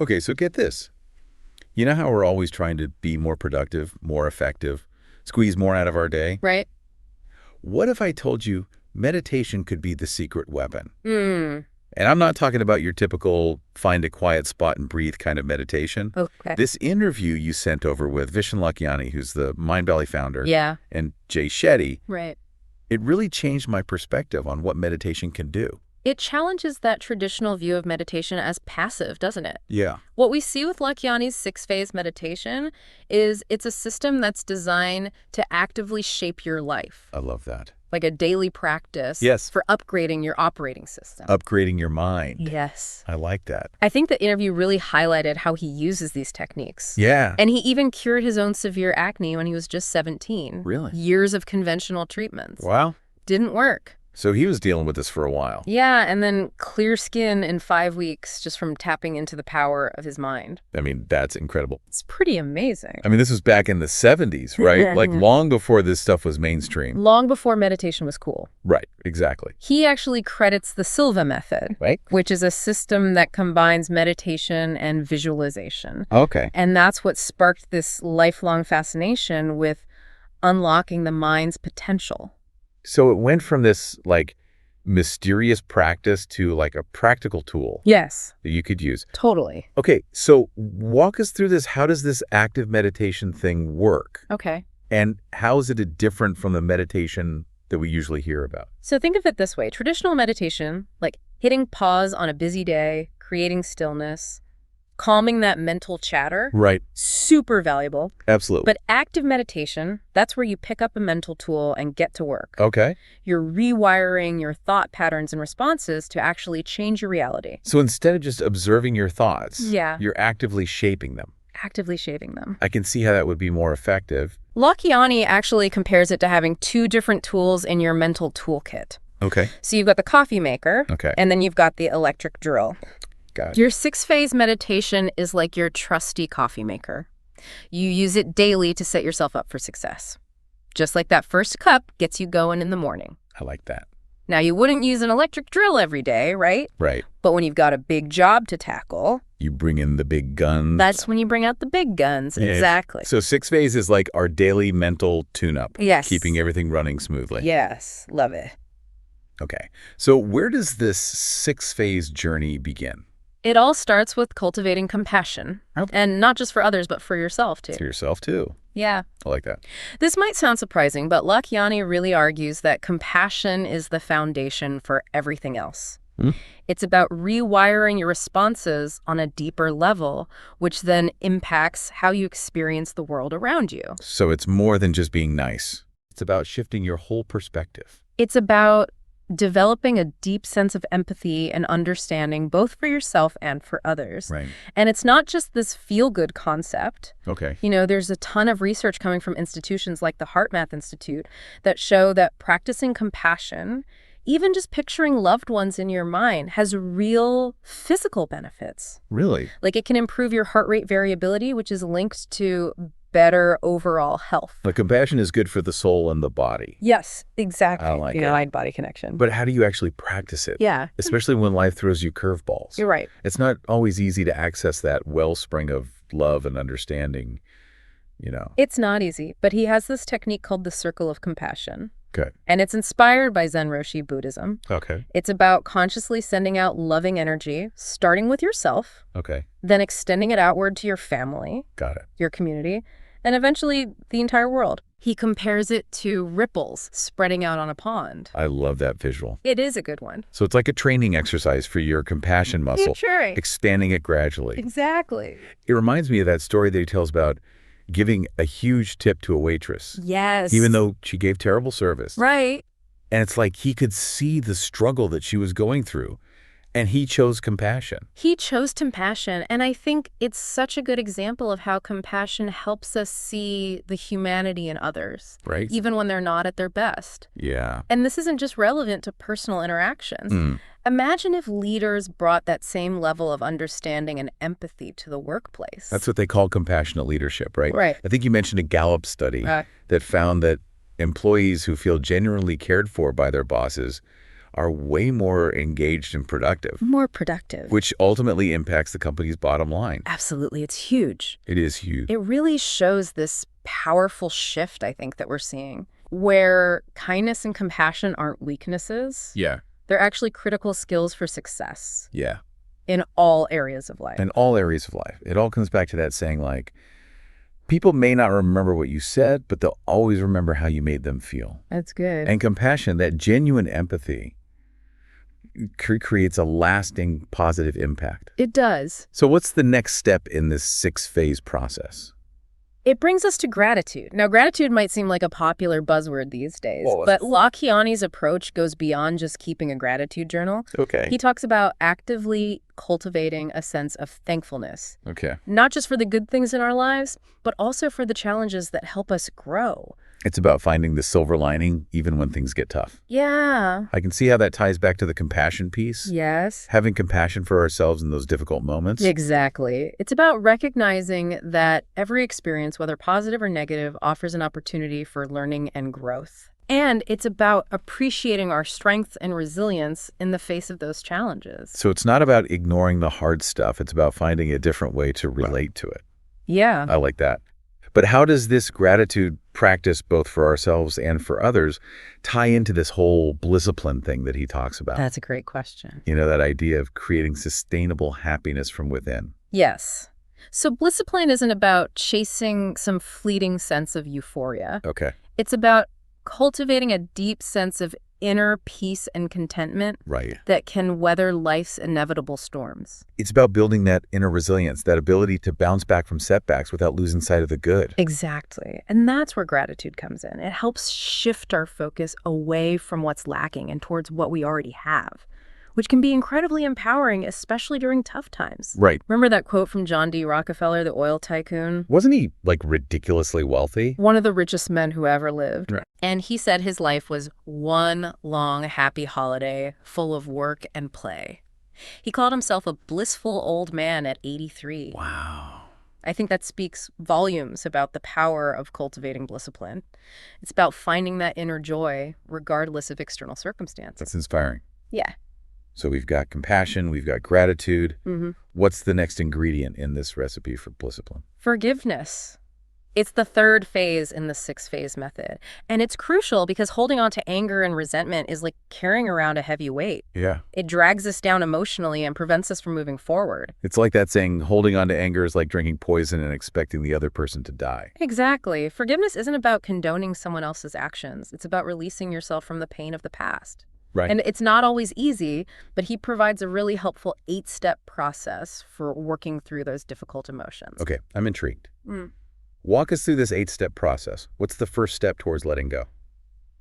Okay, so get this. You know how we're always trying to be more productive, more effective, squeeze more out of our day? Right? What if I told you meditation could be the secret weapon? Hmm. And I'm not talking about your typical find a quiet spot and breathe kind of meditation. Okay. This interview you sent over with Vishen Lakhiani, who's the Mindvalley founder, Yeah. and Jay Shetty, Right. it really changed my perspective on what meditation can do. It challenges that traditional view of meditation as passive, doesn't it? Yeah, What we see with Lakhiani's six-phase meditation is it's a system that's designed to actively shape your life, I love that. like a daily practice Yes. for upgrading your operating system. Upgrading your mind. Yes. I like that. I think the interview really highlighted how he uses these techniques. Yeah. And he even cured his own severe acne when he was just 17. Really? Years of conventional treatments. Wow. Didn't work. So he was dealing with this for a while. Yeah, and then clear skin in 5 weeks just from tapping into the power of his mind. I mean, that's incredible. It's pretty amazing. I mean, this was back in the 70s, right? Like long before this stuff was mainstream. Long before meditation was cool. Right, exactly. He actually credits the Silva method, Right? which is a system that combines meditation and visualization. Okay. And that's what sparked this lifelong fascination with unlocking the mind's potential. So it went from this like mysterious practice to like a practical tool Yes, that you could use. totally. Okay, so walk us through this. How does this active meditation thing work? Okay. And how is it different from the meditation that we usually hear about? So think of it this way. Traditional meditation, like hitting pause on a busy day, creating stillness, calming that mental chatter, Right. super valuable. Absolutely. But active meditation, that's where you pick up a mental tool and get to work. Okay. You're rewiring your thought patterns and responses to actually change your reality. So instead of just observing your thoughts, Yeah. you're actively shaping them. Actively shaping them. I can see how that would be more effective. Lakhiani actually compares it to having 2 different tools in your mental toolkit. Okay. So you've got the coffee maker, Okay. and then you've got the electric drill. Got it. Your 6-phase meditation is like your trusty coffee maker. You use it daily to set yourself up for success. Just like that first cup gets you going in the morning. I like that. Now, you wouldn't use an electric drill every day, right? Right. But when you've got a big job to tackle, You bring in the big guns. that's when you bring out the big guns. Yeah. Exactly. So 6 phase is like our daily mental tune-up. Yes. Keeping everything running smoothly. Yes. Love it. Okay. So where does this 6 phase journey begin? It all starts with cultivating compassion. Okay. And not just for others, but for yourself, too. To yourself, too. Yeah. I like that. This might sound surprising, but Lakhiani really argues that compassion is the foundation for everything else. Hmm. It's about rewiring your responses on a deeper level, which then impacts how you experience the world around you. So it's more than just being nice. It's about shifting your whole perspective. It's about developing a deep sense of empathy and understanding both for yourself and for others. Right. And it's not just this feel-good concept. Okay. You know, there's a ton of research coming from institutions like the HeartMath Institute that show that practicing compassion, even just picturing loved ones in your mind, has real physical benefits. Really? Like it can improve your heart rate variability, which is linked to better overall health. The compassion is good for the soul and the body. Yes, exactly. I like it. Mind-body connection. But how do you actually practice it? Yeah, Especially when life throws you curveballs. you're right. It's not always easy to access that wellspring of love and understanding, you know. It's not easy, but he has this technique called the circle of compassion. Good. And it's inspired by Zen Roshi Buddhism. Okay. It's about consciously sending out loving energy, starting with yourself, Okay. then extending it outward to your family, Got it. your community, and eventually the entire world. He compares it to ripples spreading out on a pond. I love that visual. It is a good one. So it's like a training exercise for your compassion muscle, Sure. expanding it gradually. Exactly. It reminds me of that story that he tells about giving a huge tip to a waitress, Yes. even though she gave terrible service. Right. And it's like he could see the struggle that she was going through, and he chose compassion. He chose compassion, and I think it's such a good example of how compassion helps us see the humanity in others, Right? even when they're not at their best. Yeah. And this isn't just relevant to personal interactions. Mm. Imagine if leaders brought that same level of understanding and empathy to the workplace. That's what they call compassionate leadership, right? Right. I think you mentioned a Gallup study that found that employees who feel genuinely cared for by their bosses are way more engaged and productive, More productive. which ultimately impacts the company's bottom line. Absolutely. It's huge. It is huge. It really shows this powerful shift, I think, that we're seeing, where kindness and compassion aren't weaknesses. Yeah. They're actually critical skills for success Yeah. in all areas of life. In all areas of life. It all comes back to that saying, like, people may not remember what you said, but they'll always remember how you made them feel. That's good. And compassion, that genuine empathy, creates a lasting positive impact. It does. So what's the next step in this 6-phase process? It brings us to gratitude. Now, gratitude might seem like a popular buzzword these days, Well, but Lakhiani's approach goes beyond just keeping a gratitude journal. Okay. He talks about actively cultivating a sense of thankfulness, Okay. not just for the good things in our lives, but also for the challenges that help us grow. It's about finding the silver lining even when things get tough. Yeah. I can see how that ties back to the compassion piece. Yes. Having compassion for ourselves in those difficult moments. Exactly. It's about recognizing that every experience, whether positive or negative, offers an opportunity for learning and growth. And it's about appreciating our strength and resilience in the face of those challenges. So it's not about ignoring the hard stuff. It's about finding a different way to relate to it. Yeah. I like that. But how does this gratitude practice, both for ourselves and for others, tie into this whole blissipline thing that he talks about? That's a great question. You know, that idea of creating sustainable happiness from within. Yes. So blissipline isn't about chasing some fleeting sense of euphoria. Okay. It's about cultivating a deep sense of inner peace and contentment Right. that can weather life's inevitable storms. It's about building that inner resilience, that ability to bounce back from setbacks without losing sight of the good. Exactly. And that's where gratitude comes in. It helps shift our focus away from what's lacking and towards what we already have, which can be incredibly empowering, especially during tough times. Right. Remember that quote from John D. Rockefeller, the oil tycoon? Wasn't he, like, ridiculously wealthy? One of the richest men who ever lived. Right. And he said his life was one long, happy holiday full of work and play. He called himself a blissful old man at 83. Wow. I think that speaks volumes about the power of cultivating blissipline. It's about finding that inner joy regardless of external circumstances. That's inspiring. Yeah. So we've got compassion, we've got gratitude. Mm-hmm. What's the next ingredient in this recipe for blissipline? Forgiveness. It's the third phase in the 6-phase method. And it's crucial because holding on to anger and resentment is like carrying around a heavy weight. Yeah. It drags us down emotionally and prevents us from moving forward. It's like that saying, holding on to anger is like drinking poison and expecting the other person to die. Exactly. Forgiveness isn't about condoning someone else's actions. It's about releasing yourself from the pain of the past. Right. And it's not always easy, but he provides a really helpful 8-step process for working through those difficult emotions. Okay, I'm intrigued. Mm. Walk us through this 8-step process. What's the first step towards letting go?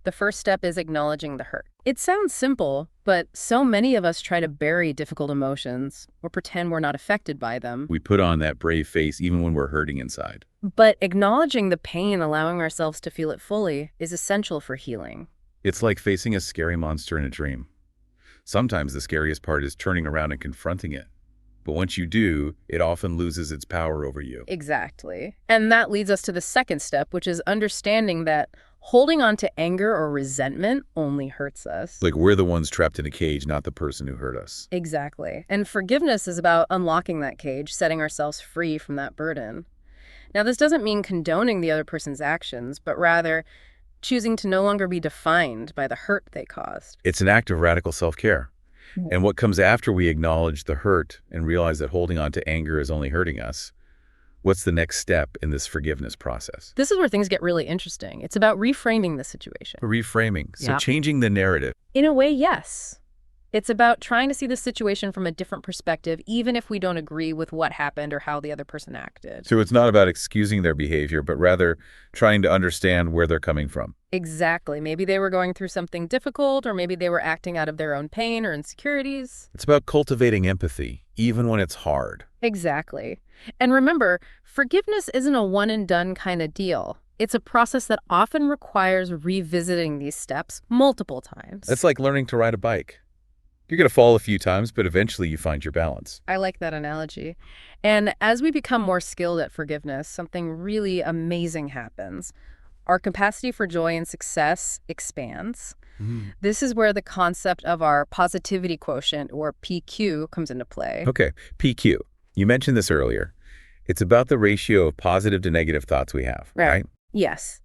The first step is acknowledging the hurt. It sounds simple, but so many of us try to bury difficult emotions or pretend we're not affected by them. We put on that brave face even when we're hurting inside. But acknowledging the pain, allowing ourselves to feel it fully, is essential for healing. It's like facing a scary monster in a dream. Sometimes the scariest part is turning around and confronting it. But once you do, it often loses its power over you. Exactly. And that leads us to the second step, which is understanding that holding on to anger or resentment only hurts us. Like we're the ones trapped in a cage, not the person who hurt us. Exactly. And forgiveness is about unlocking that cage, setting ourselves free from that burden. Now, this doesn't mean condoning the other person's actions, but rather choosing to no longer be defined by the hurt they caused. It's an act of radical self-care. And what comes after we acknowledge the hurt and realize that holding on to anger is only hurting us, what's the next step in this forgiveness process? This is where things get really interesting. It's about reframing the situation. Reframing. So Yeah. changing the narrative. In a way, yes. It's about trying to see the situation from a different perspective, even if we don't agree with what happened or how the other person acted. So it's not about excusing their behavior, but rather trying to understand where they're coming from. Exactly. Maybe they were going through something difficult, or maybe they were acting out of their own pain or insecurities. It's about cultivating empathy, even when it's hard. Exactly. And remember, forgiveness isn't a one-and-done kind of deal. It's a process that often requires revisiting these steps multiple times. It's like learning to ride a bike. You're going to fall a few times, but eventually you find your balance. I like that analogy. And as we become more skilled at forgiveness, something really amazing happens. Our capacity for joy and success expands. Mhm. This is where the concept of our positivity quotient, or PQ, comes into play. Okay, PQ. You mentioned this earlier. It's about the ratio of positive to negative thoughts we have, right? Yes.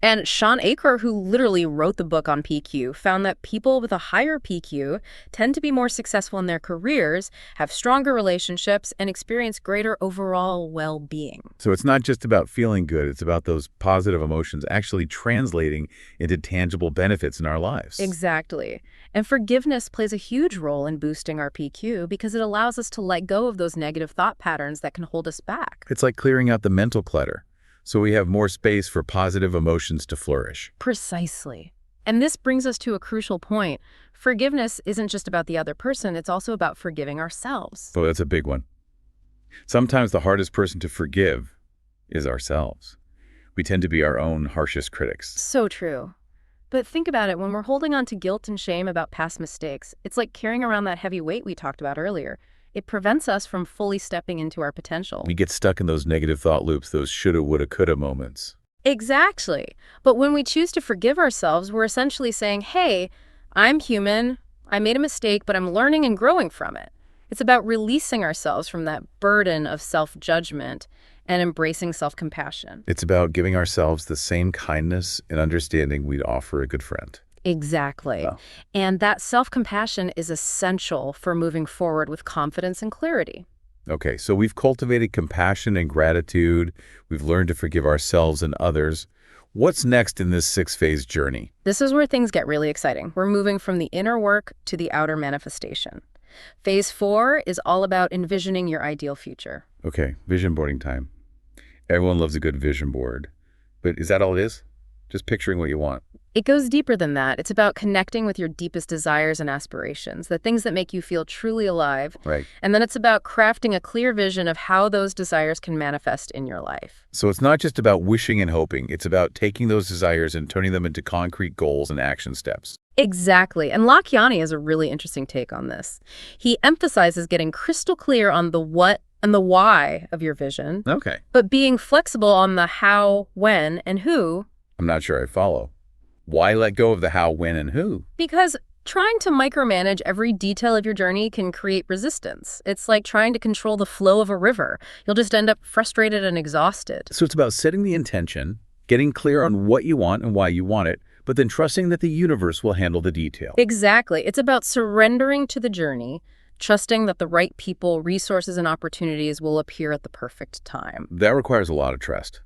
And Sean Aker, who literally wrote the book on PQ, found that people with a higher PQ tend to be more successful in their careers, have stronger relationships, and experience greater overall well-being. So it's not just about feeling good. It's about those positive emotions actually translating into tangible benefits in our lives. Exactly. And forgiveness plays a huge role in boosting our PQ because it allows us to let go of those negative thought patterns that can hold us back. It's like clearing out the mental clutter, so we have more space for positive emotions to flourish. Precisely. And this brings us to a crucial point. Forgiveness isn't just about the other person, it's also about forgiving ourselves. Oh, that's a big one. Sometimes the hardest person to forgive is ourselves. We tend to be our own harshest critics. So true. But think about it, when we're holding on to guilt and shame about past mistakes, it's like carrying around that heavy weight we talked about earlier. It prevents us from fully stepping into our potential. We get stuck in those negative thought loops, those shoulda, woulda, coulda moments. Exactly. But when we choose to forgive ourselves, we're essentially saying, hey, I'm human, I made a mistake, but I'm learning and growing from it. It's about releasing ourselves from that burden of self-judgment and embracing self-compassion. It's about giving ourselves the same kindness and understanding we'd offer a good friend. Exactly. Wow. And that self-compassion is essential for moving forward with confidence and clarity. Okay, so we've cultivated compassion and gratitude. We've learned to forgive ourselves and others. What's next in this 6-phase journey? This is where things get really exciting. We're moving from the inner work to the outer manifestation. Phase 4 is all about envisioning your ideal future. Okay, vision boarding time. Everyone loves a good vision board. But is that all it is? Just picturing what you want? It goes deeper than that. It's about connecting with your deepest desires and aspirations, the things that make you feel truly alive. Right. And then it's about crafting a clear vision of how those desires can manifest in your life. So it's not just about wishing and hoping. It's about taking those desires and turning them into concrete goals and action steps. Exactly. And Lakhiani has a really interesting take on this. He emphasizes getting crystal clear on the what and the why of your vision, Okay. but being flexible on the how, when, and who. I'm not sure I follow. Why let go of the how, when, and who? Because trying to micromanage every detail of your journey can create resistance. It's like trying to control the flow of a river. You'll just end up frustrated and exhausted. So it's about setting the intention, getting clear on what you want and why you want it, but then trusting that the universe will handle the detail. Exactly. It's about surrendering to the journey, trusting that the right people, resources, and opportunities will appear at the perfect time. That requires a lot of trust.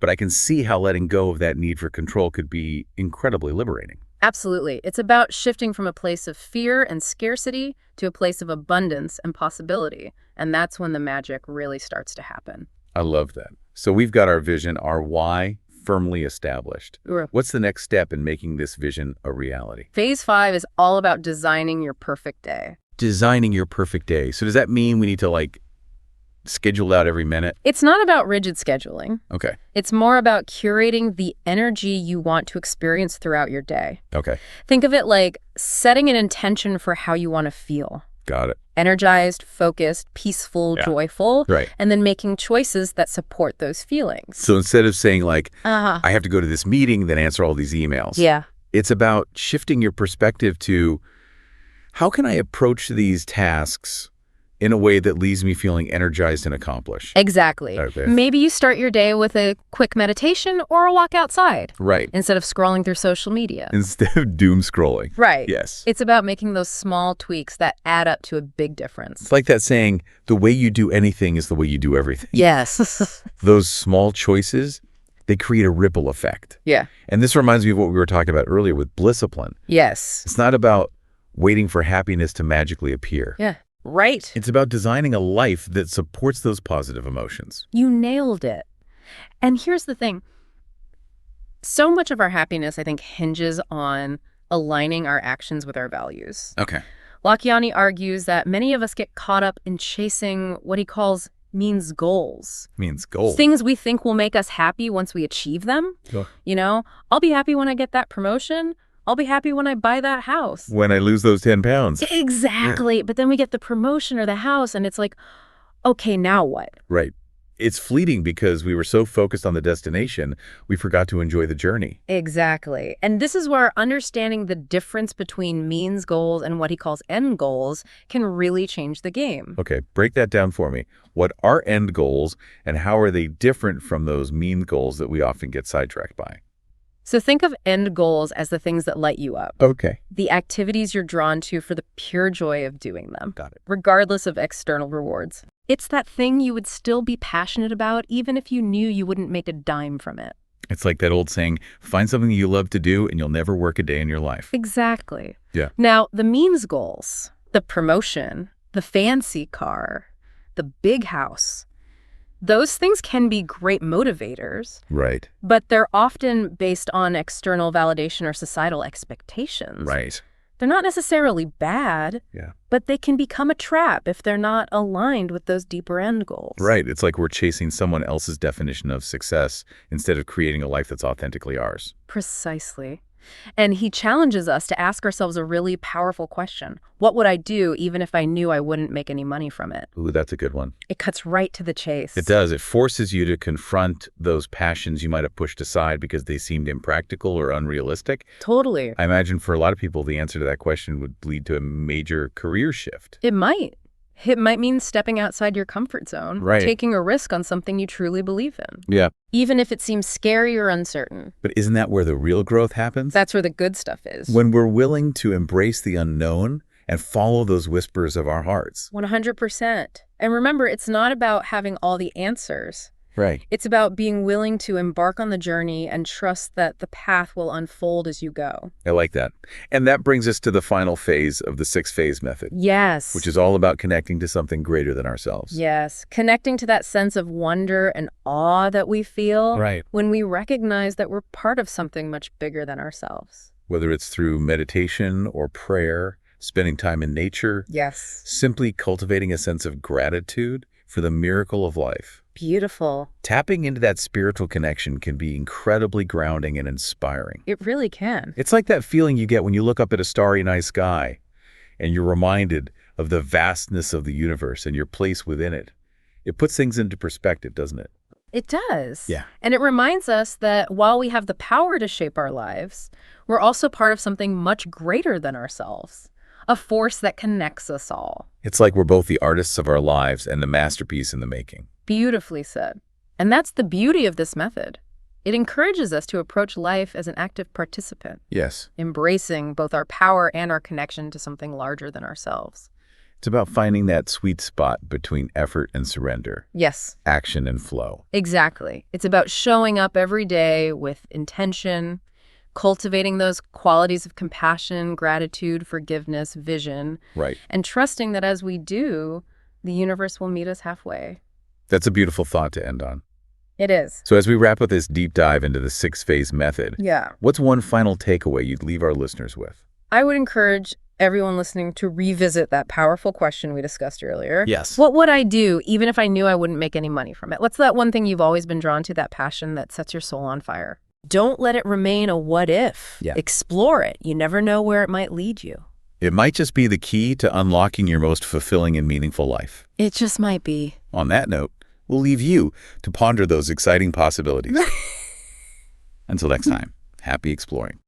But I can see how letting go of that need for control could be incredibly liberating. Absolutely. It's about shifting from a place of fear and scarcity to a place of abundance and possibility. And that's when the magic really starts to happen. I love that. So we've got our vision, our why, firmly established. What's the next step in making this vision a reality? Phase 5 is all about designing your perfect day. Designing your perfect day. So does that mean we need to schedule out every minute? It's not about rigid scheduling. Okay. It's more about curating the energy you want to experience throughout your day. Okay. Think of it like setting an intention for how you want to feel. Got it. Energized, focused, peaceful, joyful, Right. and then making choices that support those feelings. So instead of saying Uh-huh. I have to go to this meeting, then answer all these emails. Yeah. It's about shifting your perspective to how can I approach these tasks in a way that leaves me feeling energized and accomplished? Exactly. Okay. Maybe you start your day with a quick meditation or a walk outside Right. instead of scrolling through social media. Instead of doom scrolling. Right. Yes. It's about making those small tweaks that add up to a big difference. It's like that saying, the way you do anything is the way you do everything. Yes. Those small choices, they create a ripple effect. Yeah. And this reminds me of what we were talking about earlier with blisscipline. Yes. It's not about waiting for happiness to magically appear. Yeah. Right. It's about designing a life that supports those positive emotions. You nailed it. And here's the thing. So much of our happiness, I think, hinges on aligning our actions with our values. Okay. Lakhiani argues that many of us get caught up in chasing what he calls means goals. Means goals. Things we think will make us happy once we achieve them. Sure. You know, I'll be happy when I get that promotion. I'll be happy when I buy that house. When I lose those 10 pounds. Exactly. But then we get the promotion or the house and it's like, okay, now what? Right. It's fleeting because we were so focused on the destination, we forgot to enjoy the journey. Exactly. And this is where understanding the difference between means goals and what he calls end goals can really change the game. Okay, break that down for me. What are end goals, and how are they different from those mean goals that we often get sidetracked by? So think of end goals as the things that light you up. Okay. The activities you're drawn to for the pure joy of doing them. Got it. Regardless of external rewards. It's that thing you would still be passionate about even if you knew you wouldn't make a dime from it. It's like that old saying, find something you love to do and you'll never work a day in your life. Exactly. Yeah. Now, the means goals, the promotion, the fancy car, the big house, those things can be great motivators. Right. But they're often based on external validation or societal expectations. Right. They're not necessarily bad, Yeah. but they can become a trap if they're not aligned with those deeper end goals. Right. It's like we're chasing someone else's definition of success instead of creating a life that's authentically ours. Precisely. And he challenges us to ask ourselves a really powerful question. What would I do even if I knew I wouldn't make any money from it? Ooh, that's a good one. It cuts right to the chase. It does. It forces you to confront those passions you might have pushed aside because they seemed impractical or unrealistic. Totally. I imagine for a lot of people, the answer to that question would lead to a major career shift. It might. It might mean stepping outside your comfort zone, Right. taking a risk on something you truly believe in, Yeah. even if it seems scary or uncertain. But isn't that where the real growth happens? That's where the good stuff is. When we're willing to embrace the unknown and follow those whispers of our hearts. 100%. And remember, it's not about having all the answers. Right. It's about being willing to embark on the journey and trust that the path will unfold as you go. I like that. And that brings us to the final phase of the 6-phase method, Yes. which is all about connecting to something greater than ourselves. Yes. Connecting to that sense of wonder and awe that we feel Right. when we recognize that we're part of something much bigger than ourselves. Whether it's through meditation or prayer, spending time in nature, Yes. simply cultivating a sense of gratitude for the miracle of life. Beautiful. Tapping into that spiritual connection can be incredibly grounding and inspiring. It really can. It's like that feeling you get when you look up at a starry night sky and you're reminded of the vastness of the universe and your place within it. It puts things into perspective, doesn't it? It does. Yeah. And it reminds us that while we have the power to shape our lives, we're also part of something much greater than ourselves. A force that connects us all. It's like we're both the artists of our lives and the masterpiece in the making. Beautifully said. And that's the beauty of this method. It encourages us to approach life as an active participant, Yes. embracing both our power and our connection to something larger than ourselves. It's about finding that sweet spot between effort and surrender, Yes, action and flow. exactly. It's about showing up every day with intention, cultivating those qualities of compassion, gratitude, forgiveness, vision, Right. and trusting that as we do, the universe will meet us halfway. That's a beautiful thought to end on. It is. So as we wrap up this deep dive into the 6-phase method, Yeah. what's one final takeaway you'd leave our listeners with? I would encourage everyone listening to revisit that powerful question we discussed earlier. Yes. What would I do even if I knew I wouldn't make any money from it? What's that one thing you've always been drawn to, that passion that sets your soul on fire? Don't let it remain a what if. Yeah. Explore it. You never know where it might lead you. It might just be the key to unlocking your most fulfilling and meaningful life. It just might be. On that note, we'll leave you to ponder those exciting possibilities. Until next time, happy exploring.